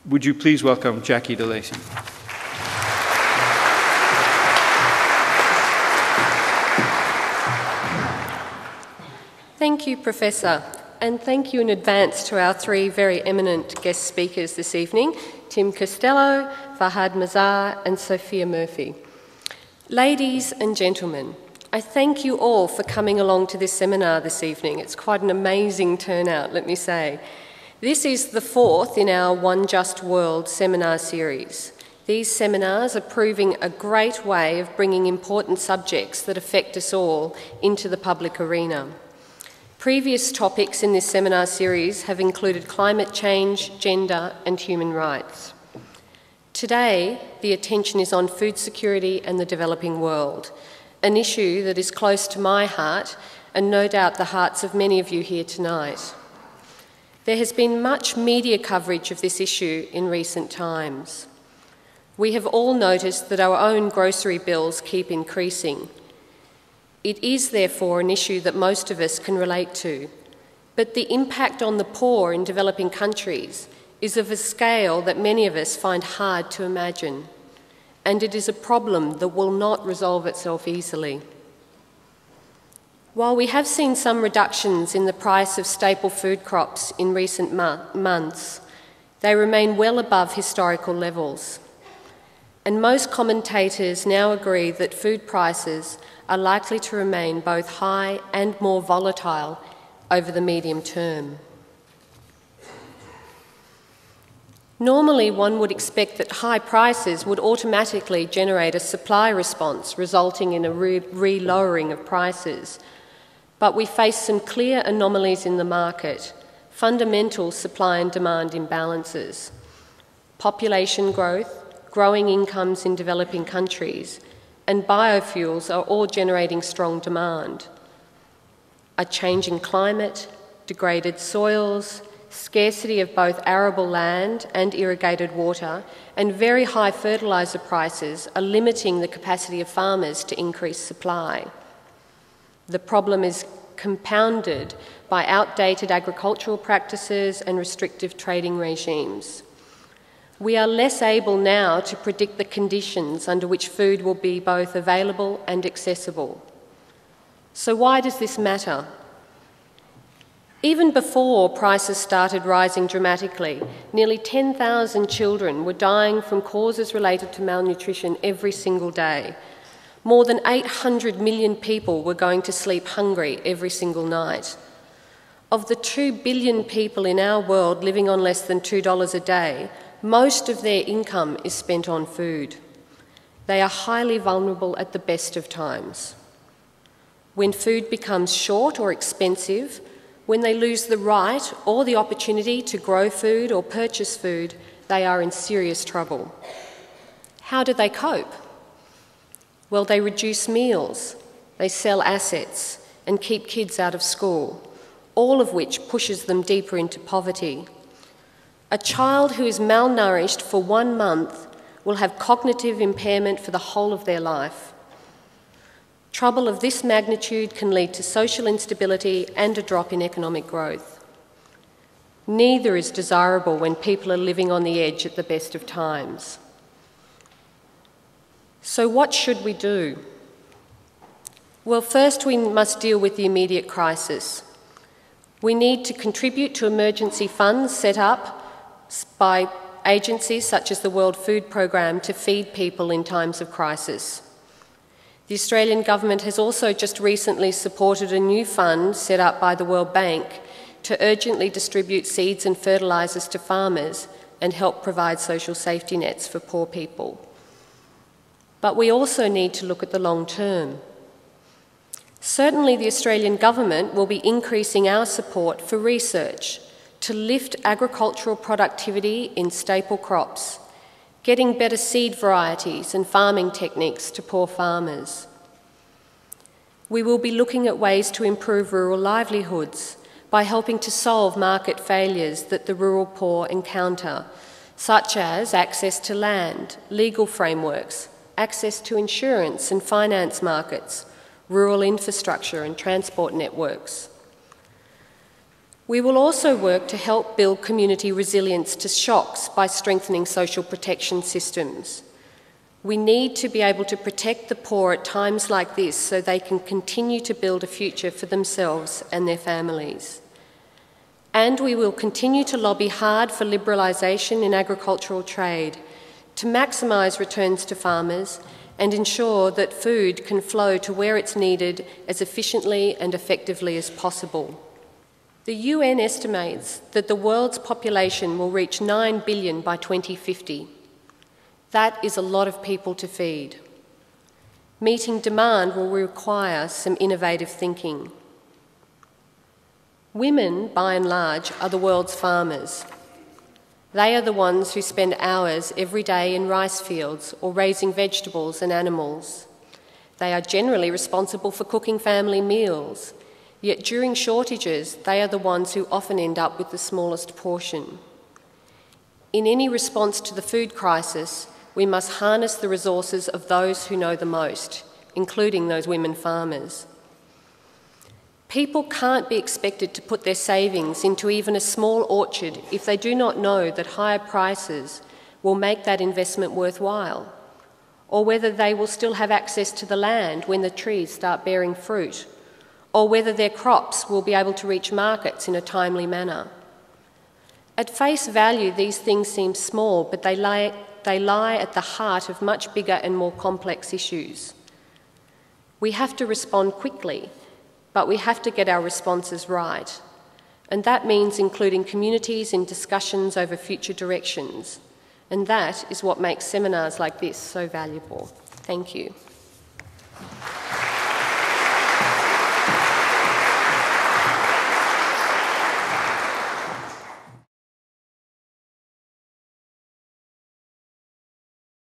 Would you please welcome Jacqui to Lacy? Thank you, Professor, and thank you in advance to our three very eminent guest speakers this evening, Tim Costello, Fahad Mazar and Sophia Murphy. Ladies and gentlemen, I thank you all for coming along to this seminar this evening. It's quite an amazing turnout, let me say. This is the fourth in our One Just World seminar series. These seminars are proving a great way of bringing important subjects that affect us all into the public arena. Previous topics in this seminar series have included climate change, gender and human rights. Today, the attention is on food security and the developing world, an issue that is close to my heart and no doubt the hearts of many of you here tonight. There has been much media coverage of this issue in recent times. We have all noticed that our own grocery bills keep increasing. It is therefore an issue that most of us can relate to, but the impact on the poor in developing countries is of a scale that many of us find hard to imagine, and it is a problem that will not resolve itself easily. While we have seen some reductions in the price of staple food crops in recent months, they remain well above historical levels. And most commentators now agree that food prices are likely to remain both high and more volatile over the medium term. Normally, one would expect that high prices would automatically generate a supply response, resulting in a re-lowering of prices. But we face some clear anomalies in the market, fundamental supply and demand imbalances. Population growth, growing incomes in developing countries, and biofuels are all generating strong demand. A changing climate, degraded soils, scarcity of both arable land and irrigated water, and very high fertiliser prices are limiting the capacity of farmers to increase supply. The problem is compounded by outdated agricultural practices and restrictive trading regimes. We are less able now to predict the conditions under which food will be both available and accessible. So why does this matter? Even before prices started rising dramatically, nearly 10,000 children were dying from causes related to malnutrition every single day. More than 800 million people were going to sleep hungry every single night. Of the 2 billion people in our world living on less than $2 a day, most of their income is spent on food. They are highly vulnerable at the best of times. When food becomes short or expensive, when they lose the right or the opportunity to grow food or purchase food, they are in serious trouble. How do they cope? Well, they reduce meals, they sell assets and keep kids out of school, all of which pushes them deeper into poverty. A child who is malnourished for 1 month will have cognitive impairment for the whole of their life. Trouble of this magnitude can lead to social instability and a drop in economic growth. Neither is desirable when people are living on the edge at the best of times. So what should we do? Well, first we must deal with the immediate crisis. We need to contribute to emergency funds set up by agencies such as the World Food Programme to feed people in times of crisis. The Australian Government has also just recently supported a new fund set up by the World Bank to urgently distribute seeds and fertilisers to farmers and help provide social safety nets for poor people. But we also need to look at the long term. Certainly the Australian Government will be increasing our support for research to lift agricultural productivity in staple crops, getting better seed varieties and farming techniques to poor farmers. We will be looking at ways to improve rural livelihoods by helping to solve market failures that the rural poor encounter, such as access to land, legal frameworks, access to insurance and finance markets, rural infrastructure and transport networks. We will also work to help build community resilience to shocks by strengthening social protection systems. We need to be able to protect the poor at times like this so they can continue to build a future for themselves and their families. And we will continue to lobby hard for liberalisation in agricultural trade, to maximise returns to farmers and ensure that food can flow to where it's needed as efficiently and effectively as possible. The UN estimates that the world's population will reach 9 billion by 2050. That is a lot of people to feed. Meeting demand will require some innovative thinking. Women, by and large, are the world's farmers. They are the ones who spend hours every day in rice fields or raising vegetables and animals. They are generally responsible for cooking family meals, yet during shortages, they are the ones who often end up with the smallest portion. In any response to the food crisis, we must harness the resources of those who know the most, including those women farmers. People can't be expected to put their savings into even a small orchard if they do not know that higher prices will make that investment worthwhile, or whether they will still have access to the land when the trees start bearing fruit, or whether their crops will be able to reach markets in a timely manner. At face value, these things seem small, but they lie at the heart of much bigger and more complex issues. We have to respond quickly, but we have to get our responses right. And that means including communities in discussions over future directions. And that is what makes seminars like this so valuable. Thank you.